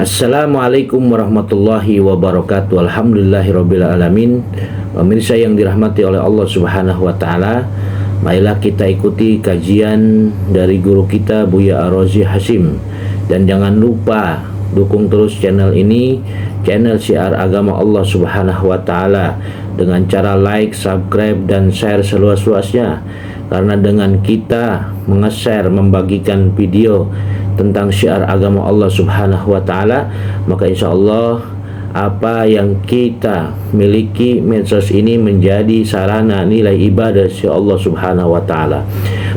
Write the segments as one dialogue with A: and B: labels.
A: Assalamualaikum warahmatullahi wabarakatuh. Alhamdulillahirabbil alamin. Pemirsa yang dirahmati oleh Allah Subhanahu wa taala, marilah kita ikuti kajian dari guru kita Buya Ar-Razi Hasyim. Dan jangan lupa dukung terus channel ini, channel Syiar Agama Allah Subhanahu wa taala, dengan cara like, subscribe dan share seluas-luasnya. Karena dengan kita menge-share, membagikan video tentang syiar agama Allah Subhanahu wa taala, maka insya Allah apa yang kita miliki medsos ini menjadi sarana nilai ibadah si Allah Subhanahu wa taala.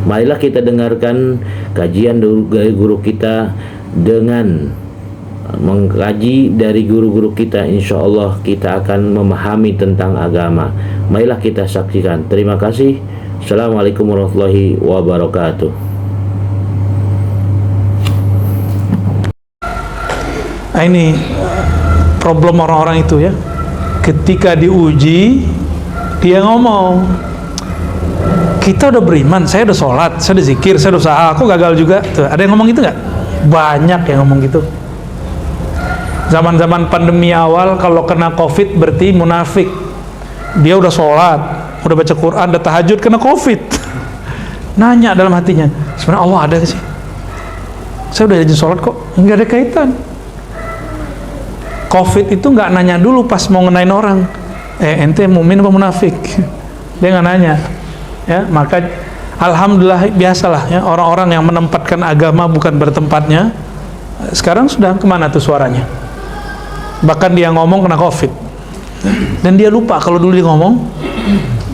A: Marilah kita dengarkan kajian dari guru kita. Dengan mengkaji dari guru-guru kita, insya Allah kita akan memahami tentang agama. Marilah kita saksikan. Terima kasih. Assalamualaikum warahmatullahi wabarakatuh.
B: Nah, ini problem orang-orang itu ya. Ketika diuji, dia ngomong, kita udah beriman, saya udah sholat, saya udah zikir, saya udah usaha, aku gagal juga. Tuh, ada yang ngomong gitu nggak? Banyak yang ngomong gitu. Zaman-zaman pandemi awal, kalau kena COVID berarti munafik. Dia udah sholat, udah baca Quran, udah tahajud, kena COVID. Nanya dalam hatinya, sebenarnya Allah ada sih? Saya udah rajin sholat kok, nggak ada kaitan. COVID itu nggak nanya dulu pas mau ngenain orang, ente mukmin apa munafik? Dia nggak nanya. Ya, maka alhamdulillah biasalah ya, orang-orang yang menempatkan agama bukan bertempatnya. Sekarang sudah kemana tuh suaranya? Bahkan dia ngomong kena COVID, dan dia lupa kalau dulu dia ngomong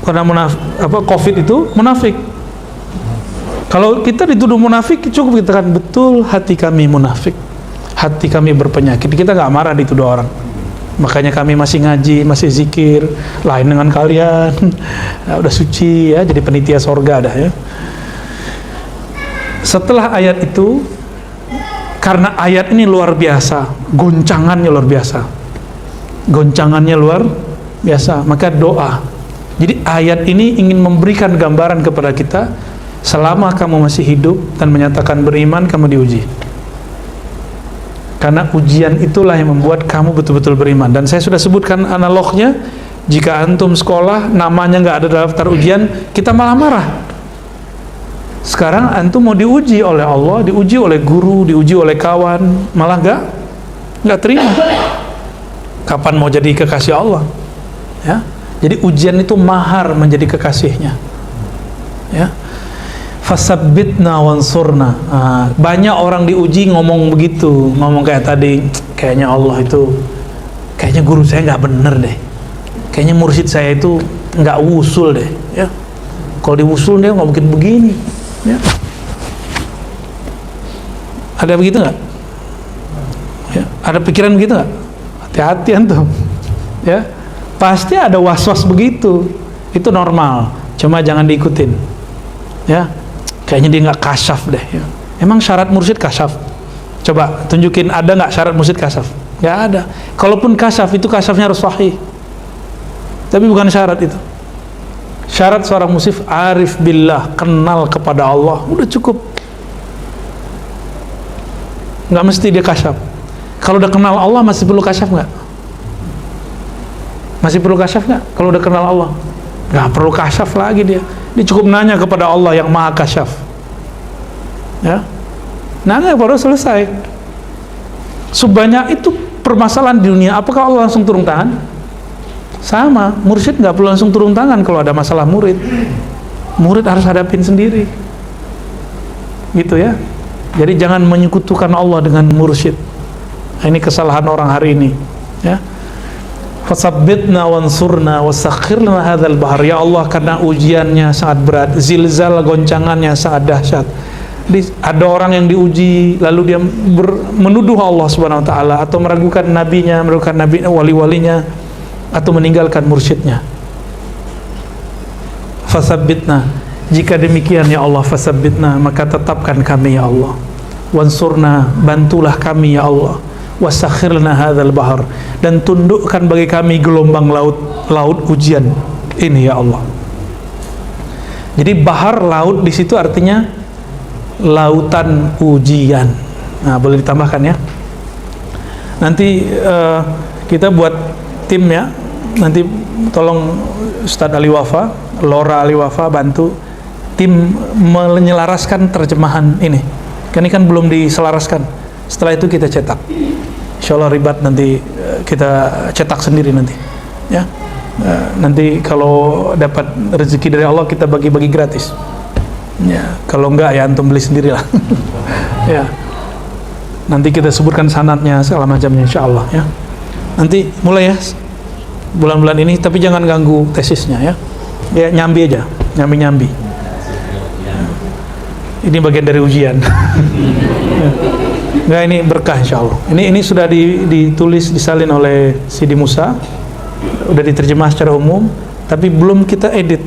B: karena COVID itu munafik. Kalau kita dituduh munafik, cukup kita kan betul hati kami munafik, hati kami berpenyakit. Kita nggak marah dituduh orang. Makanya kami masih ngaji, masih zikir, lain dengan kalian. Nah, udah suci ya, jadi penitia sorga dah ya. Setelah ayat itu, karena ayat ini luar biasa, goncangannya luar biasa, goncangannya luar biasa, maka doa. Jadi ayat ini ingin memberikan gambaran kepada kita, selama kamu masih hidup dan menyatakan beriman, kamu diuji. Karena ujian itulah yang membuat kamu betul-betul beriman. Dan saya sudah sebutkan analognya, jika antum sekolah namanya nggak ada daftar ujian, kita malah marah. Sekarang antum mau diuji oleh Allah, diuji oleh guru, diuji oleh kawan, malah nggak terima. Kapan mau jadi kekasih Allah? Ya, jadi ujian itu mahar menjadi kekasihnya. Ya. Fasabbitna wansurna. Banyak orang diuji ngomong begitu, ngomong kayak tadi, kayaknya Allah itu, kayaknya guru saya nggak bener deh, kayaknya mursyid saya itu nggak wusul deh, ya. Kalau diwusul dia nggak mungkin begini, ya. Ada begitu nggak? Ya. Ada pikiran begitu nggak? Hati-hati antum, ya. Pasti ada was-was begitu, itu normal, cuma jangan diikutin, ya. Kayaknya dia nggak kasyaf deh ya. Emang syarat mursyid kasyaf? Coba tunjukin, ada nggak syarat mursyid kasyaf? Nggak ada. Kalaupun kasyaf, itu kasyafnya harus sahih, tapi bukan syarat itu. Syarat seorang mursyid arif billah, kenal kepada Allah, udah cukup. Nggak mesti dia kasyaf. Kalau udah kenal Allah masih perlu kasyaf nggak? Masih perlu kasyaf nggak? Kalau udah kenal Allah nggak perlu kasyaf lagi dia. Dia cukup nanya kepada Allah yang maha kasyaf, ya, nanya baru selesai. Sebanyak itu permasalahan di dunia, apakah Allah langsung turun tangan? Sama, mursyid nggak perlu langsung turun tangan kalau ada masalah murid. Murid harus hadapin sendiri, gitu ya. Jadi jangan menyekutukan Allah dengan mursyid. Ini kesalahan orang hari ini, ya. Fasabbitna wansurna wasakhirna hadzal bahar. Ya Allah, karena ujiannya sangat berat, zilzal, goncangannya sangat dahsyat. Ada orang yang diuji lalu dia menuduh Allah Subhanahu wa taala, atau meragukan nabinya, meragukan nabi wali-walinya, atau meninggalkan mursyidnya. Fasabbitna, jika demikian ya Allah, fasabbitna, maka tetapkan kami ya Allah. Wansurna, bantulah kami ya Allah. Wasakhirna hadzal bahar, dan tundukkan bagi kami gelombang laut ujian ini ya Allah. Jadi bahar, laut di situ artinya lautan ujian. Nah, boleh ditambahkan ya. Nanti kita buat tim ya. Nanti tolong Ustadz Ali Wafa, Lora Ali Wafa bantu tim menyelaraskan terjemahan ini. Ini kan belum diselaraskan. Setelah itu kita cetak. Insya Allah ribat nanti kita cetak sendiri nanti. Ya. Nanti kalau dapat rezeki dari Allah kita bagi-bagi gratis. Ya. Kalau enggak ya antum beli sendirilah. Ya. Nanti kita sebutkan sanadnya segala macamnya insya Allah ya. Nanti mulai ya bulan-bulan ini, tapi jangan ganggu tesisnya ya. Ya nyambi aja, nyambi-nyambi. Ini bagian dari ujian. Enggak, ini berkah insya Allah. Ini sudah ditulis, disalin oleh Sidi Musa, udah diterjemah secara umum, tapi belum kita edit.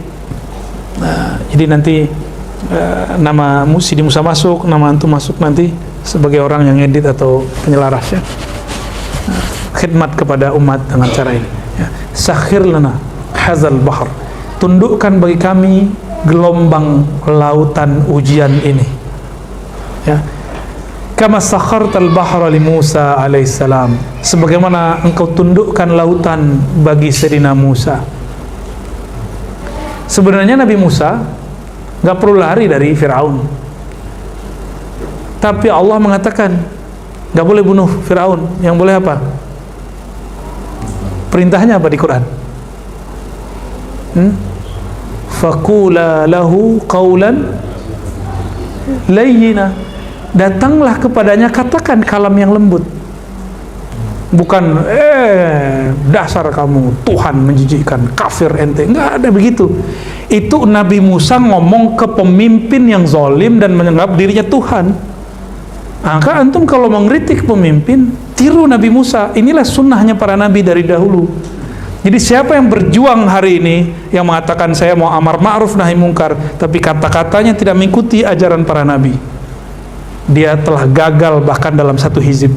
B: Nah, jadi nanti nama Sidi Musa masuk, nama antum masuk nanti sebagai orang yang edit atau penyelaras ya. Khidmat kepada umat dengan cara ini ya. Sakhir lana hazal bahr, tundukkan bagi kami gelombang lautan ujian ini ya. Kama sakhartal bahra li Musa alaihissalam, sebagaimana engkau tundukkan lautan bagi Sayyidina Musa. Sebenarnya Nabi Musa gak perlu lari dari Fir'aun, tapi Allah mengatakan gak boleh bunuh Fir'aun. Yang boleh apa? Perintahnya apa di Quran? Faqula lahu qawlan layyina, datanglah kepadanya katakan kalam yang lembut. Bukan dasar kamu Tuhan menjijikkan, kafir ente, enggak ada begitu. Itu Nabi Musa ngomong ke pemimpin yang zalim dan menganggap dirinya Tuhan. Maka antum kalau mengkritik pemimpin, tiru Nabi Musa. Inilah sunnahnya para nabi dari dahulu. Jadi siapa yang berjuang hari ini, yang mengatakan saya mau amar ma'ruf nahi mungkar, tapi kata-katanya tidak mengikuti ajaran para nabi, dia telah gagal bahkan dalam satu hizib.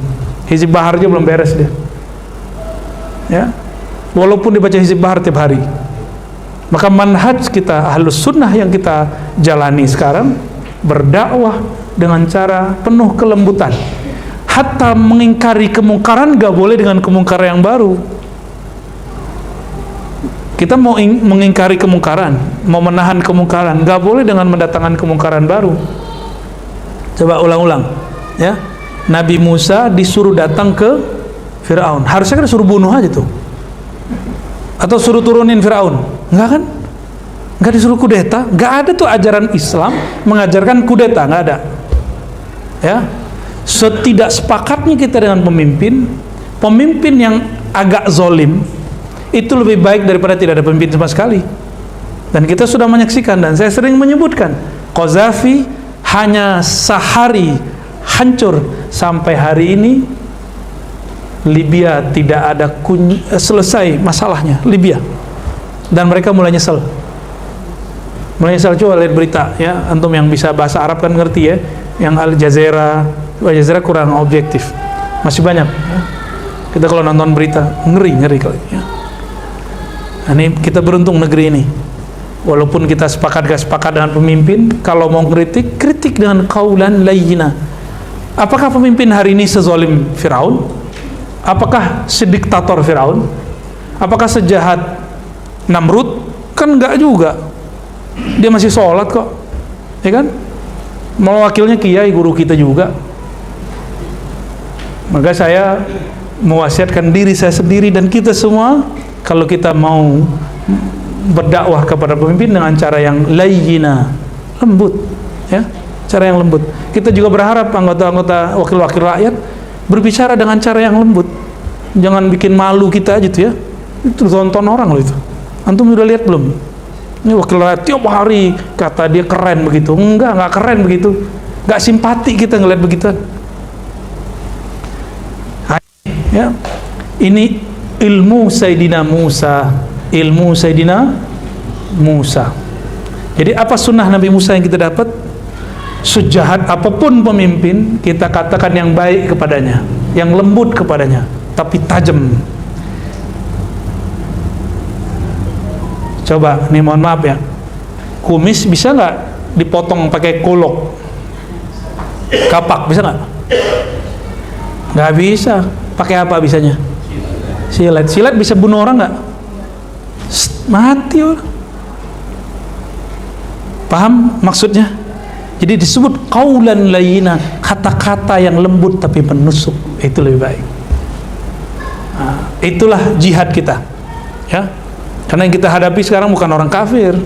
B: Hizib Bahar aja belum beres dia. Ya, walaupun dibaca hizib Bahar tiap hari. Maka manhaj kita Ahlus Sunnah yang kita jalani sekarang, berdakwah dengan cara penuh kelembutan. Hatta mengingkari kemungkaran gak boleh dengan kemungkaran yang baru. Kita mau mengingkari kemungkaran, mau menahan kemungkaran, gak boleh dengan mendatangkan kemungkaran baru. Coba ulang-ulang ya. Nabi Musa disuruh datang ke Fir'aun, harusnya kan disuruh bunuh aja tuh, atau suruh turunin Fir'aun. Enggak kan? Enggak disuruh kudeta. Enggak ada tuh ajaran Islam mengajarkan kudeta, enggak ada ya. Setidak sepakatnya kita dengan pemimpin yang agak zolim itu lebih baik daripada tidak ada pemimpin sama sekali. Dan kita sudah menyaksikan, dan saya sering menyebutkan, Qaddafi hanya sehari hancur. Sampai hari ini Libya tidak ada selesai masalahnya Libya, dan mereka mulai nyesel. Coba lihat berita ya, antum yang bisa bahasa Arab kan ngerti ya, yang Al Jazeera kurang objektif, masih banyak ya. Kita kalau nonton berita ngeri kali ya. Ini kita beruntung negeri ini, walaupun kita sepakat gak sepakat dengan pemimpin, kalau mau kritik dengan qaulan layyina. Apakah pemimpin hari ini sezalim Firaun? Apakah sediktator Firaun? Apakah sejahat Namrud? Kan enggak juga. Dia masih sholat kok, ya kan? Mewakilnya kiai, guru kita juga. Maka saya mewasiatkan diri saya sendiri dan kita semua, kalau kita mau berdakwah kepada pemimpin dengan cara yang layyina, lembut ya, cara yang lembut. Kita juga berharap anggota-anggota wakil-wakil rakyat berbicara dengan cara yang lembut. Jangan bikin malu kita aja tuh ya. Itu tonton orang loh itu. Antum udah lihat belum? Ini wakil rakyat tiap hari kata dia keren begitu. Enggak keren begitu. Enggak simpati kita ngeliat begitu. Ya. Ini ilmu Sayyidina Musa. Jadi apa sunnah Nabi Musa yang kita dapat? Sejahat apapun pemimpin, kita katakan yang baik kepadanya, yang lembut kepadanya, tapi tajam. Coba, nih mohon maaf ya, kumis bisa nggak dipotong pakai kolok? Kapak bisa nggak? Nggak bisa. Pakai apa bisanya? Silet. Silet bisa bunuh orang nggak? Mati orang. Paham maksudnya? Jadi disebut qaulan layyina, kata-kata yang lembut tapi menusuk, itu lebih baik. Nah, itulah jihad kita, ya. Karena yang kita hadapi sekarang bukan orang kafir.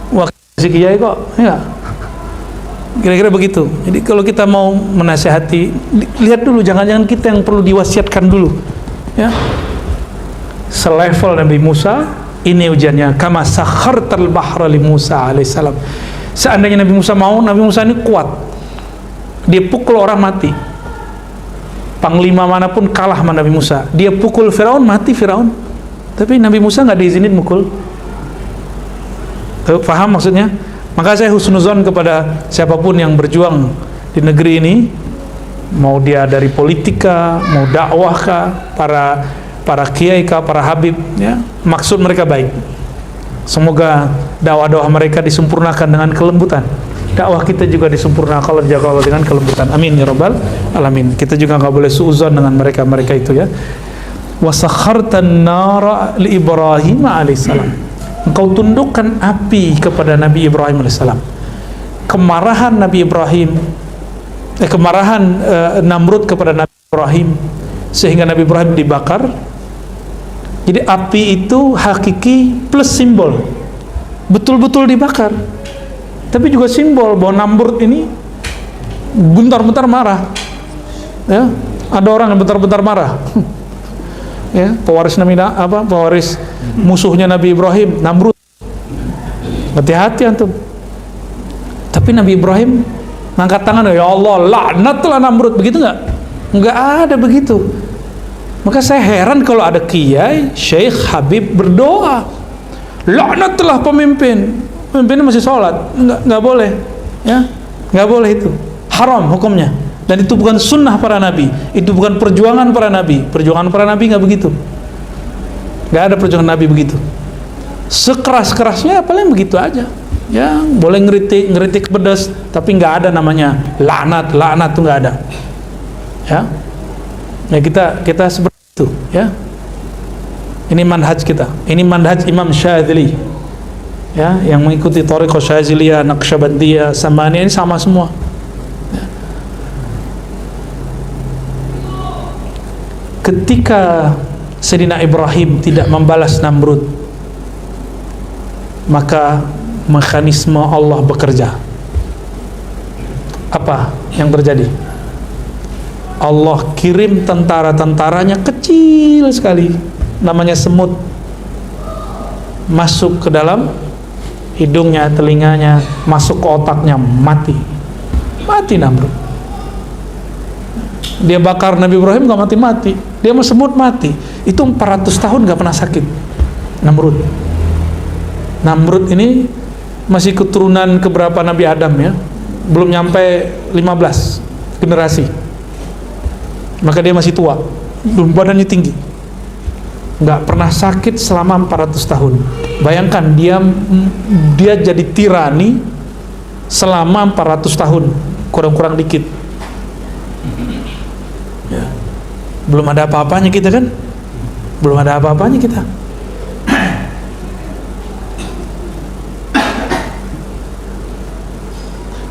B: Wah, si kiai kok, ya. Kira-kira begitu. Jadi kalau kita mau menasihati, lihat dulu, jangan-jangan kita yang perlu diwasiatkan dulu, ya. Selevel Nabi Musa, ini ujiannya. Kama sakhartal bahra li Musa alaihissalam. Seandainya Nabi Musa mau, Nabi Musa ini kuat. Dia pukul orang mati. Panglima manapun kalah sama Nabi Musa. Dia pukul Firaun, mati Firaun. Tapi Nabi Musa nggak diizinin mukul. Paham maksudnya? Maka saya husnuzon kepada siapapun yang berjuang di negeri ini, mau dia dari politika, mau dakwah kah, para kiai kah, para habib, ya, maksud mereka baik. Semoga dakwah-dakwah mereka disempurnakan dengan kelembutan. Dakwah kita juga disempurnakan kalau dijaga Allah dengan kelembutan. Amin ya rabbal alamin. Kita juga nggak boleh suudzon dengan mereka itu, ya. Wasakhartan nara li Ibrahim alaihissalam. Engkau tundukkan api kepada Nabi Ibrahim alaihissalam. Kemarahan Nabi Ibrahim, kemarahan Namrud kepada Nabi Ibrahim, sehingga Nabi Ibrahim dibakar. Jadi api itu hakiki plus simbol, betul-betul dibakar, tapi juga simbol bahwa Namrud ini bentar-bentar marah, ya. Ada orang yang bentar-bentar marah, ya, pewaris pewaris musuhnya Nabi Ibrahim, Namrud. Hati-hati antum. Tapi Nabi Ibrahim ngangkat tangan, ya Allah, laknatlah Namrud, begitu nggak? Nggak ada begitu. Maka saya heran kalau ada kiai, syekh, habib berdoa, laknatlah pemimpinnya masih sholat. Nggak boleh, ya, nggak boleh, itu haram hukumnya. Dan itu bukan sunnah para nabi, itu bukan perjuangan para nabi. Perjuangan para nabi nggak begitu, nggak ada perjuangan nabi begitu. Sekeras-kerasnya paling begitu aja, ya, boleh ngeritik pedas, tapi nggak ada namanya laknat tuh nggak ada, ya. Ya kita seperti itu, ya. Ini manhaj kita, ini manhaj Imam Syadzili, ya, yang mengikuti thariqah Syadziliyah, Naqsyabandiyah, Samaniyah, ini sama semua, ya. Ketika Sayyidina Ibrahim tidak membalas Namrud, maka mekanisme Allah bekerja. Apa yang terjadi? Allah kirim tentara-tentaranya kecil sekali, namanya semut, masuk ke dalam hidungnya, telinganya, masuk ke otaknya, mati Namrud. Dia bakar Nabi Ibrahim nggak mati-mati, dia mau semut mati. Itu 400 tahun nggak pernah sakit Namrud ini masih keturunan keberapa Nabi Adam, ya, belum nyampe 15 generasi. Maka dia masih tua, badannya tinggi, nggak pernah sakit selama 400 tahun. Bayangkan dia jadi tirani selama 400 tahun, kurang-kurang dikit, ya. Belum ada apa-apanya kita, kan? Belum ada apa-apanya kita.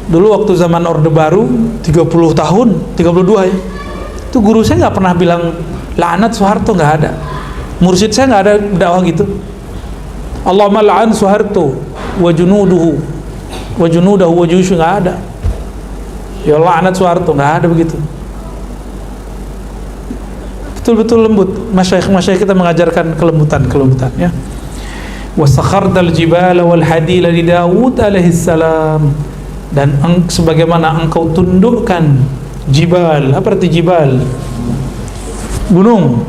B: Dulu waktu zaman Orde Baru 30 tahun, 32, ya, itu guru saya nggak pernah bilang laknat Soeharto, nggak ada. Mursyid saya nggak ada dakwah gitu. Allahumma la'an Soeharto wa junuduhu wa juyushu, nggak ada. Ya laknat Soeharto, nggak ada begitu. Betul-betul lembut. Masyayikh kita mengajarkan kelembutan, ya. Wa sakhardal jibala wal hadila li Daud alaihissalam, dan sebagaimana engkau tundukkan jibal. Apa arti jibal? Gunung.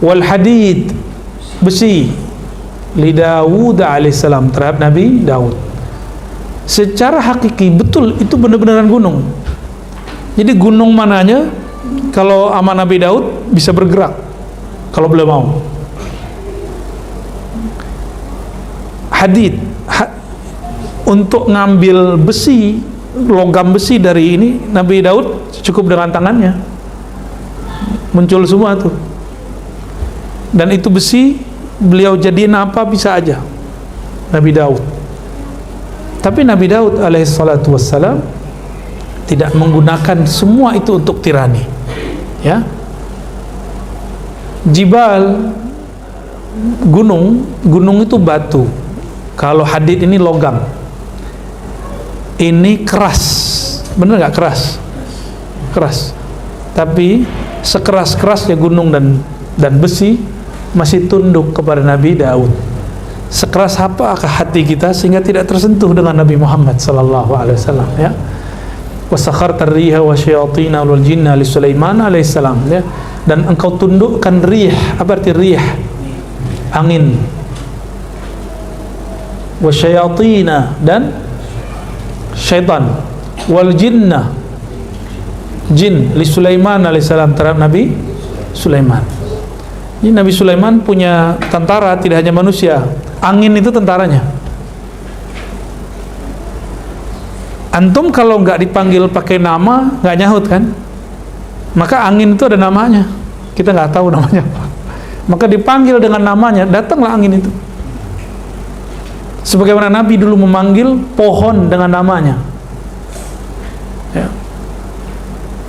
B: Wal hadid, besi, li Daud alaihissalam, terhadap Nabi Daud. Secara hakiki betul itu benar-benaran gunung. Jadi gunung mananya kalau sama Nabi Daud bisa bergerak kalau beliau mau. Hadid, untuk ngambil besi, logam besi dari ini, Nabi Daud cukup dengan tangannya. muncul semua tuh. Dan itu besi beliau jadiin apa bisa aja, Nabi Daud. Tapi Nabi Daud alaihissalatu wassalam tidak menggunakan semua itu untuk tirani, ya. Jibal, gunung itu batu. Kalau hadid ini logam. Ini keras, bener nggak keras? Keras. Tapi sekeras-kerasnya gunung dan besi masih tunduk kepada Nabi Daud. Sekeras apakah hati kita sehingga tidak tersentuh dengan Nabi Muhammad sallallahu alaihi wasallam, ya. Wasakharta ar-riha wa syayatin wal jinna li Sulaiman alaihissalam, ya. Dan engkau tundukkan rih. Apa arti rih? Angin. Wa syayatin, dan syaitan. Wal jinna, jin, li Sulaiman alaihissalam, terhadap Nabi Sulaiman. Ini Nabi Sulaiman punya tentara, tidak hanya manusia. Angin itu tentaranya. Antum kalau nggak dipanggil pakai nama, nggak nyahut kan? Maka angin itu ada namanya. Kita nggak tahu namanya apa. Maka dipanggil dengan namanya, datanglah angin itu. Sebagaimana Nabi dulu memanggil pohon dengan namanya. Ya.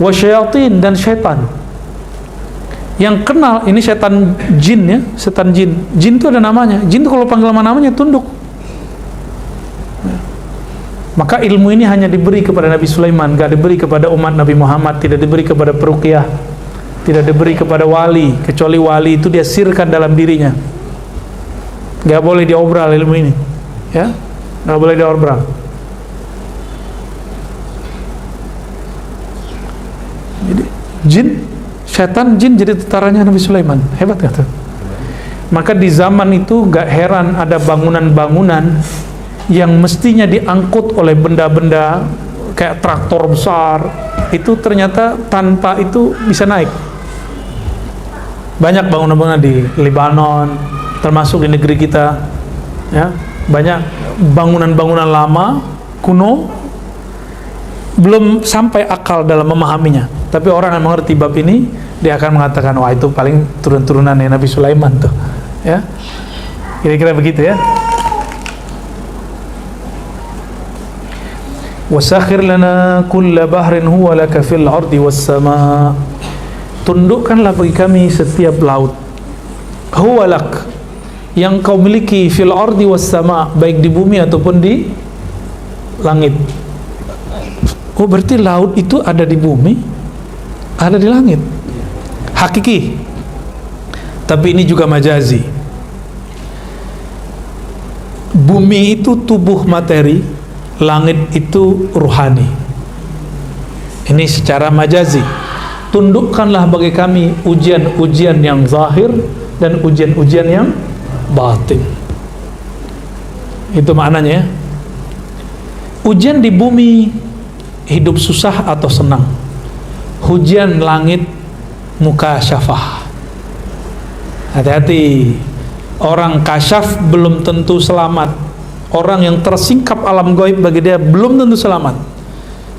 B: Wasyayatin, dan syaitan. Yang kenal ini setan jin, ya, setan jin. Jin itu ada namanya. Jin itu kalau panggil namanya tunduk. Ya. Maka ilmu ini hanya diberi kepada Nabi Sulaiman, gak diberi kepada umat Nabi Muhammad, tidak diberi kepada peruqyah, tidak diberi kepada wali, kecuali wali itu dia sirkan dalam dirinya. Gak boleh diobral ilmu ini, ya, gak boleh diobral. Jadi jin, setan, jin jadi tentaranya Nabi Sulaiman. Hebat gak tuh? Maka di zaman itu gak heran ada bangunan-bangunan yang mestinya diangkut oleh benda-benda kayak traktor besar, itu ternyata tanpa itu bisa naik. Banyak bangunan-bangunan di Lebanon, termasuk di negeri kita, ya, banyak bangunan-bangunan lama kuno belum sampai akal dalam memahaminya. Tapi orang yang mengerti bab ini, dia akan mengatakan, wah itu paling turun-turunan Nabi Sulaiman tuh, ya. Kira-kira begitu, ya. Wasakhir lana kulla bahrin huwa laka fil ardi was sama. Tundukkanlah bagi kami setiap laut, huwa lak, yang kau miliki, fil ardi was sama, baik di bumi ataupun di langit. Oh, berarti laut itu ada di bumi, ada di langit. Hakiki. Tapi ini juga majazi. Bumi itu tubuh materi, langit itu ruhani. Ini secara majazi. Tundukkanlah bagi kami ujian-ujian yang zahir dan ujian-ujian yang batin. Itu maknanya, ya. Ujian di bumi, hidup susah atau senang. Ujian langit, mukasyafah. Hati-hati, orang kasyaf belum tentu selamat. Orang yang tersingkap alam gaib bagi dia belum tentu selamat.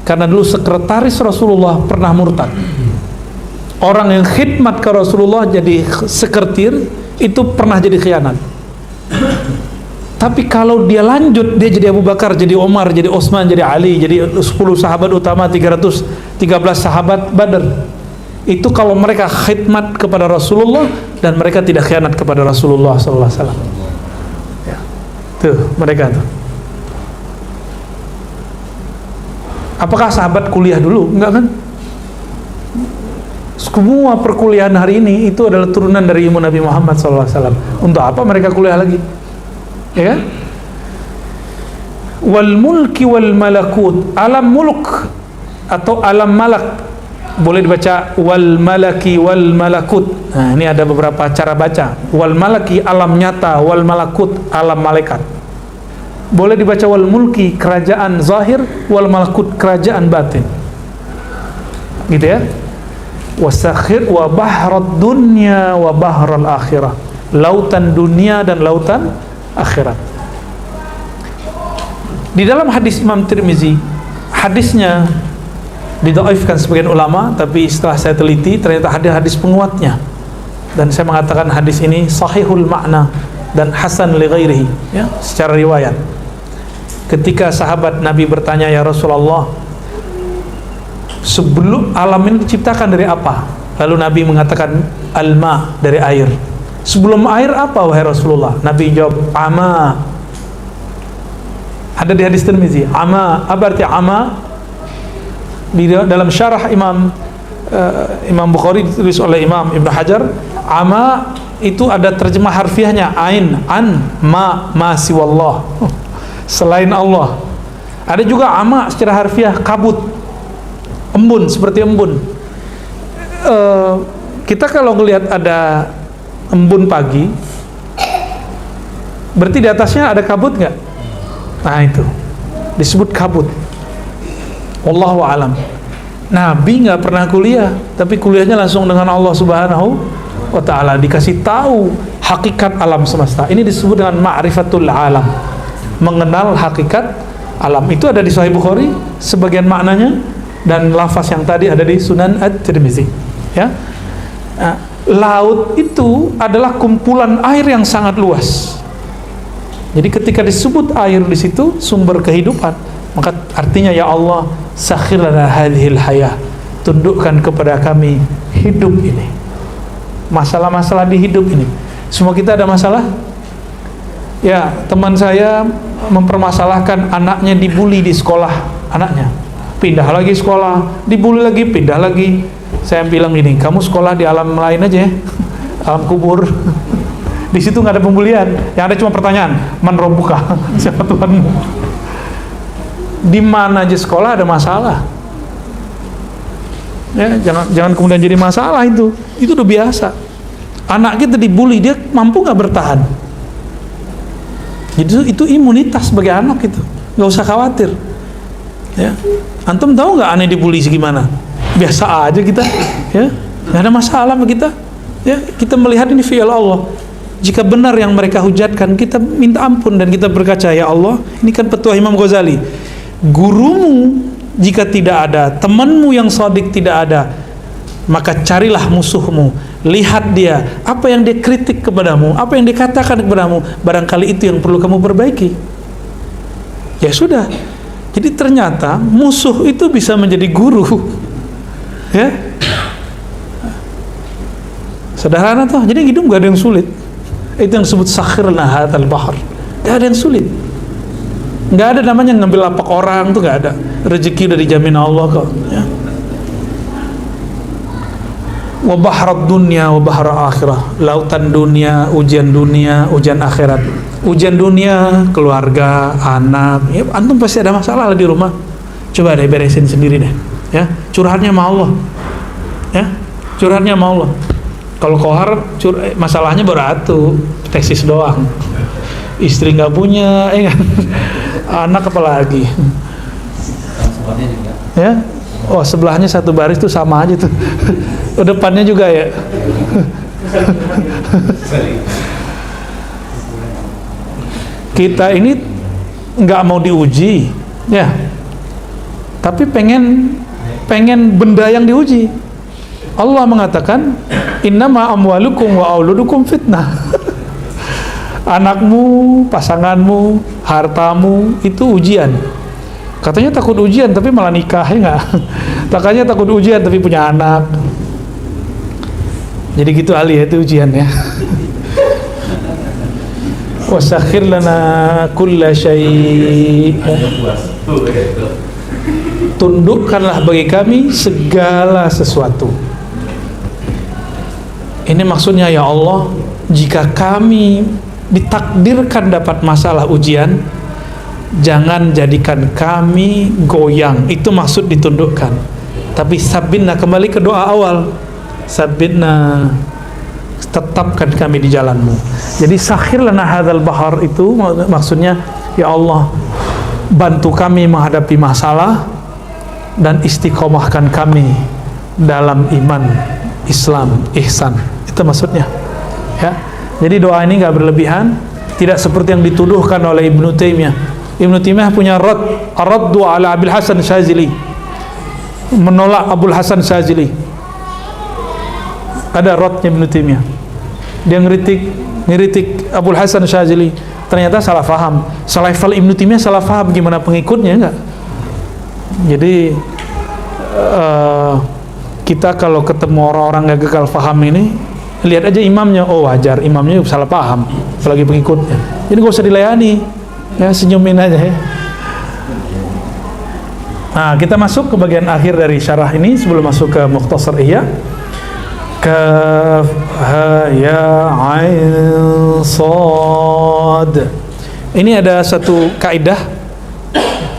B: Karena dulu sekretaris Rasulullah pernah murtad. Orang yang khidmat ke Rasulullah jadi sekretir itu pernah jadi khianat. Tapi kalau dia lanjut, dia jadi Abu Bakar, jadi Umar, jadi Utsman, jadi Ali, jadi 10 sahabat utama, 313 sahabat Badar. Itu kalau mereka khidmat kepada Rasulullah dan mereka tidak khianat kepada Rasulullah sallallahu alaihi wasallam. Ya. Tuh, mereka tuh. Apakah sahabat kuliah dulu? Enggak kan? Semua perkuliahan hari ini itu adalah turunan dari ilmu Nabi Muhammad sallallahu alaihi wasallam. Untuk apa mereka kuliah lagi? Ya kan? Wal mulki wal malakut, alam mulk atau alam malak, boleh dibaca wal malaki wal malakut. Nah, ini ada beberapa cara baca. Wal malaki alam nyata, wal malakut alam malaikat. Boleh dibaca wal mulki kerajaan zahir, wal malakut kerajaan batin. Gitu ya. Wasakhir wa bahrad dunya wa bahral akhirah. Lautan dunia dan lautan akhirat. Di dalam hadis Imam Tirmizi, hadisnya Didhaifkan sebagian ulama, tapi setelah saya teliti ternyata ada hadis penguatnya, dan saya mengatakan hadis ini sahihul makna dan hasan li ghairihi, ya, secara riwayat. Ketika sahabat Nabi bertanya, ya Rasulullah, sebelum alam ini diciptakan dari apa? Lalu Nabi mengatakan al-ma, dari air. Sebelum air apa wahai Rasulullah? Nabi jawab ama. Ada di hadis Tirmizi, ama. Apa arti ama? Di dalam syarah Imam Bukhari ditulis oleh Imam Ibn Hajar, ama itu ada terjemah harfiahnya ain, an, ma siwallah, selain Allah. Ada juga ama secara harfiah kabut, embun, seperti embun. Kita kalau ngelihat ada embun pagi, berarti di atasnya ada kabut nggak? Nah, itu disebut kabut. Wallahu alam. Nabi nggak pernah kuliah, tapi kuliahnya langsung dengan Allah Subhanahu wa ta'ala, dikasih tahu hakikat alam semesta. Ini disebut dengan ma'rifatul alam, mengenal hakikat alam. Itu ada di Sahih Bukhari sebagian maknanya, dan lafaz yang tadi ada di Sunan At-Tirmizi, ya. Nah, laut itu adalah kumpulan air yang sangat luas. Jadi ketika disebut air di situ sumber kehidupan, maka artinya ya Allah, sakhir lana hadhil hayah, tundukkan kepada kami hidup ini, masalah-masalah di hidup ini. Semua kita ada masalah. Ya, teman saya mempermasalahkan anaknya dibully di sekolah, anaknya pindah lagi sekolah, dibully lagi, pindah lagi. Saya bilang gini, kamu sekolah di alam lain aja ya, alam kubur. Di situ nggak ada pembulian, yang ada cuma pertanyaan, man rabbuka, siapa Tuhanmu. Di mana aja sekolah ada masalah, ya, jangan kemudian jadi masalah. Itu udah biasa. Anak kita dibully, dia mampu nggak bertahan. Jadi itu imunitas sebagai anak, itu nggak usah khawatir, ya. Antum tahu nggak aneh dibully segimana? Biasa aja kita, ya, nggak ada masalah sama kita, ya. Kita melihat ini fi'il Allah. Jika benar yang mereka hujatkan, kita minta ampun dan kita berkaca, ya Allah, ini kan petua Imam Ghazali, gurumu jika tidak ada, temanmu yang shadiq tidak ada, maka carilah musuhmu, lihat dia, apa yang dia kritik kepadamu, apa yang dia katakan kepadamu, barangkali itu yang perlu kamu perbaiki. Ya sudah. Jadi ternyata musuh itu bisa menjadi guru, ya. Sederhana toh. Jadi hidup gak ada yang sulit. Itu yang disebut sakhirna hadzal bahr. Gak ada yang sulit. Gak ada namanya ngambil lapak orang, tuh gak ada. Rezeki udah dijamin Allah kok, ya. Wa bahrad dunya wa bahra akhirah. Lautan dunia, ujian akhirat. Ujian dunia, keluarga, anak, ya, antum pasti ada masalah di rumah. Coba deh beresin sendiri deh, ya. Curhatnya sama Allah, ya. Curhatnya sama Allah. Kalau kohar, masalahnya beratu, tesis doang. Istri nggak punya, anak apalagi, ya. Oh, sebelahnya satu baris tuh sama aja tuh. Depannya juga ya. Kita ini nggak mau diuji, ya. Tapi pengen benda yang diuji. Allah mengatakan, innama amwalukum wa auludukum fitnah. Anakmu, pasanganmu, hartamu itu ujian. Katanya takut ujian tapi malah nikah, ya nggak? Katanya takut ujian tapi punya anak. Jadi gitu Ali, itu ujian, ya. Wasakhir lana kulla syai'. Tundukkanlah bagi kami segala sesuatu. Ini maksudnya, ya Allah, jika kami ditakdirkan dapat masalah ujian, jangan jadikan kami goyang. Itu maksud ditundukkan. Tapi sabitna, kembali ke doa awal, sabitna, tetapkan kami di jalanmu. Jadi sakhir lana hadzal bahar itu maksudnya, ya Allah, bantu kami menghadapi masalah dan istiqomahkan kami dalam iman, Islam, ihsan. Itu maksudnya, ya. Jadi doa ini nggak berlebihan, tidak seperti yang dituduhkan oleh Ibnu Taimiyah. Ibnu Taimiyah punya raddu ala Abil Hasan Syazili. menolak Abul Hasan Syazili. Ada rotnya Ibnu Taimiyah. Dia ngeritik Abul Hasan Syazili. Ternyata salah faham. Selevel Ibnu Taimiyah salah faham, gimana pengikutnya enggak? Jadi kita kalau ketemu orang-orang yang gagal faham ini, lihat aja imamnya, oh wajar, imamnya salah paham, apalagi pengikutnya. Jadi gak usah dilayani, ya senyumin aja ya. Nah, kita masuk ke bagian akhir dari syarah ini sebelum masuk ke Mukhtasar Ihya. Kaf ha ya ain sad. Ini ada satu kaidah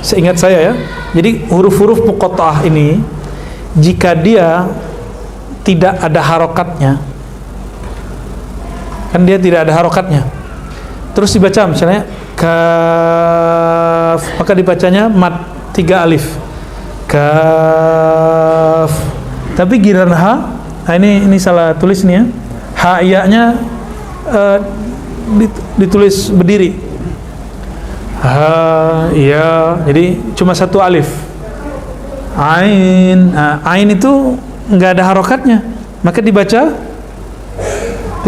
B: seingat saya ya. Jadi huruf-huruf muqatta'ah ini jika dia tidak ada harokatnya, kan dia tidak ada harokatnya, terus dibaca misalnya kaf, maka dibacanya mat 3 alif kaf. Tapi giliran ha, nah ini salah tulis nih ya, ha iya-nya ditulis berdiri, ha iya, jadi cuma 1 alif. Ain, nah, ain itu nggak ada harokatnya, maka dibaca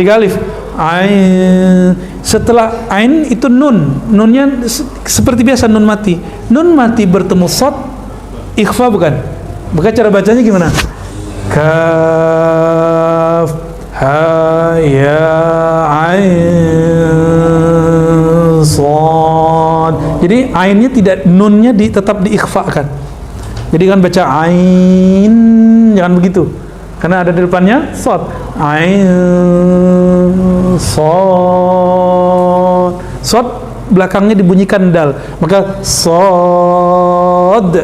B: 3 alif. Ain, setelah ain itu nun, nunnya seperti biasa nun mati. Nun mati bertemu shad, ikhfa bukan? Maka cara bacanya gimana? Kaf ha ya ain shad. Jadi ainnya tidak, nunnya tetap diikhfakan. Jadi kan baca ain, jangan begitu, karena ada di depannya shad. Ain shad, shad belakangnya dibunyikan dal, maka shad,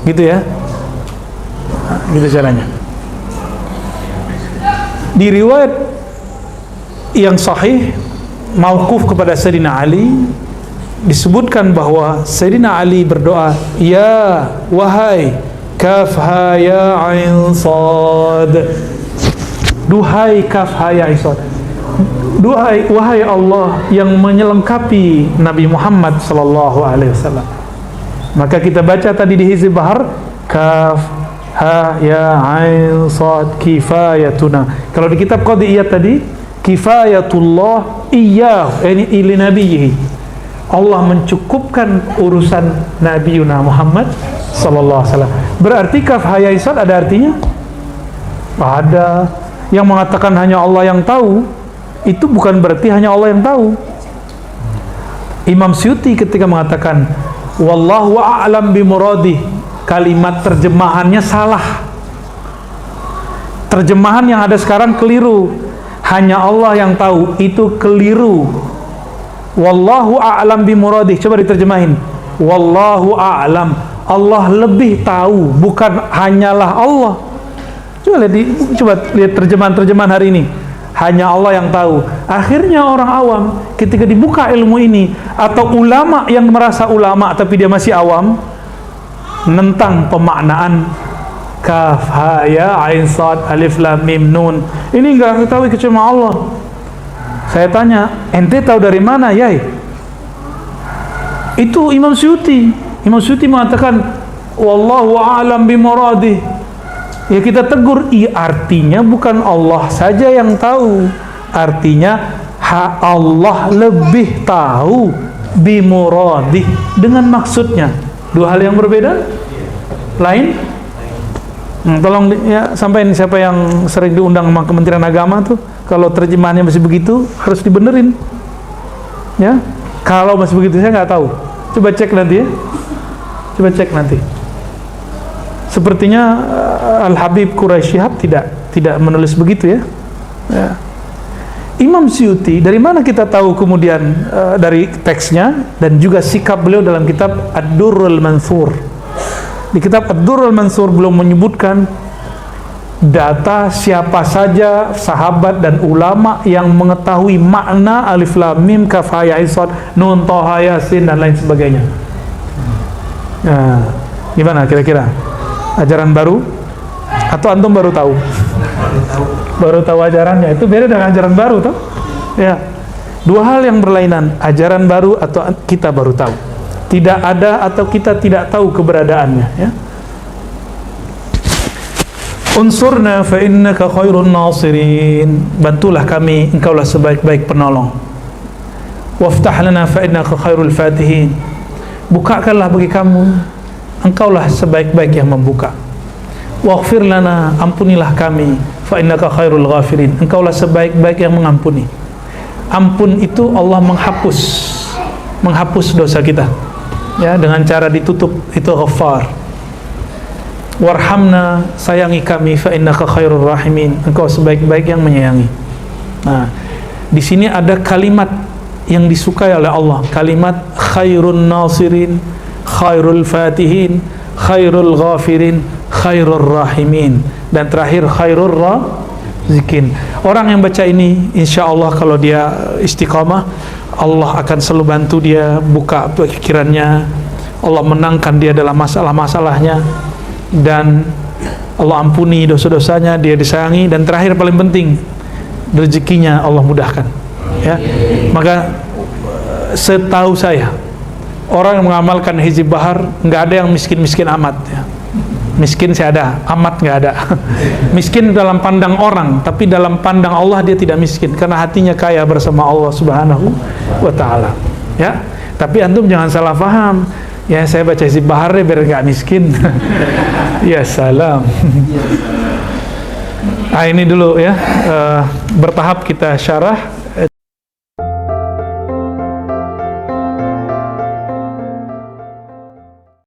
B: gitu ya. Nah, gitu caranya. Di riwayat yang sahih mauquf kepada Sayyidina Ali disebutkan bahwa Sayyidina Ali berdoa, ya wahai kaf ha ya ain sad, duhai kaf ha ya ain sad, duhai wahai Allah yang menyelengkapi Nabi Muhammad sallallahu alaihi wasallam. Maka kita baca tadi di Hizb Bahar, kaf ha ya ain sad kifayatuna. Kalau di kitab Qadiyat tadi kifayatullah iyyah, ini ili nabiyhi, Allah mencukupkan urusan Nabi Muhammad sallallahu alaihi wasallam. Berarti kaf ha ya ain sad ada artinya? Ada. Yang mengatakan hanya Allah yang tahu, itu bukan berarti hanya Allah yang tahu. Imam Suyuti ketika mengatakan wallahu a'lam bimuradih, kalimat terjemahannya salah. Terjemahan yang ada sekarang keliru. Hanya Allah yang tahu, itu keliru. Wallahu a'lam bimuradih, coba diterjemahin. Wallahu a'lam, Allah lebih tahu, bukan hanyalah Allah. Coba lihat terjemahan hari ini. Hanya Allah yang tahu. Akhirnya orang awam ketika dibuka ilmu ini, atau ulama yang merasa ulama tapi dia masih awam, menentang pemaknaan kaf ha ya ain sad alif lam mim nun. Ini enggak ketahui kecuali Allah. Saya tanya, ente tahu dari mana, Yai? Itu Imam Suyuti. Imam Suyuti mengatakan wallahu a'lam bimuradih. Ya kita tegur, artinya bukan Allah saja yang tahu. Artinya Allah lebih tahu bimuradih, dengan maksudnya. Dua hal yang berbeda? Lain? Tolong ya sampaikan siapa yang sering diundang sama Kementerian Agama tuh, kalau terjemahannya masih begitu harus dibenerin ya. Kalau masih begitu saya nggak tahu, coba cek nanti ya, coba cek nanti. Sepertinya Al-Habib Quraisy Shihab tidak menulis begitu ya. Imam Suyuti, dari mana kita tahu kemudian dari teksnya dan juga sikap beliau dalam kitab Ad-Durrul Mansur. Di kitab Ad-Durrul Mansur belum menyebutkan data siapa saja sahabat dan ulama yang mengetahui makna alif lam mim kaf ha ya ain sad nun tha yasin dan lain sebagainya. Nah, gimana kira-kira? Ajaran baru atau antum baru tahu? Baru tahu ajarannya, itu beda dengan ajaran baru toh? Ya. Dua hal yang berlainan, ajaran baru atau kita baru tahu. Tidak ada atau kita tidak tahu keberadaannya ya. Unsurna fa innaka khairun nasirin, bantulah kami, engkaulah sebaik-baik penolong. Waftah lana fa innaka khairul fatihin, bukakanlah bagi kamu, engkaulah sebaik-baik yang membuka. Waghfir lana, ampunilah kami, fa innaka khairul ghafirin, engkaulah sebaik-baik yang mengampuni. Ampun itu Allah menghapus dosa kita, ya, dengan cara ditutup, itu Ghaffar. Warhamna, sayangi kami, fa innaka khairur rahimin, engkau sebaik-baik yang menyayangi. Nah, di sini ada kalimat yang disukai oleh Allah, kalimat khairun nasirin, khairul fatihin, khairul ghafirin, khairur rahimin, dan terakhir khairur razikin. Orang yang baca ini, insya Allah kalau dia istiqamah, Allah akan selalu bantu dia, buka pikirannya, Allah menangkan dia dalam masalah-masalahnya, dan Allah ampuni dosa-dosanya, dia disayangi, dan terakhir paling penting, rezekinya Allah mudahkan, ya. Maka setahu saya, orang yang mengamalkan Hizib Bahar nggak ada yang miskin-miskin amat, ya. Miskin saya ada, amat nggak ada. Miskin dalam pandang orang, tapi dalam pandang Allah dia tidak miskin, karena hatinya kaya bersama Allah Subhanahu wa Ta'ala, ya. Tapi antum jangan salah paham, ya saya baca Hizib Bahar biar nggak miskin. Ya salam. Nah, ini dulu ya, bertahap kita syarah.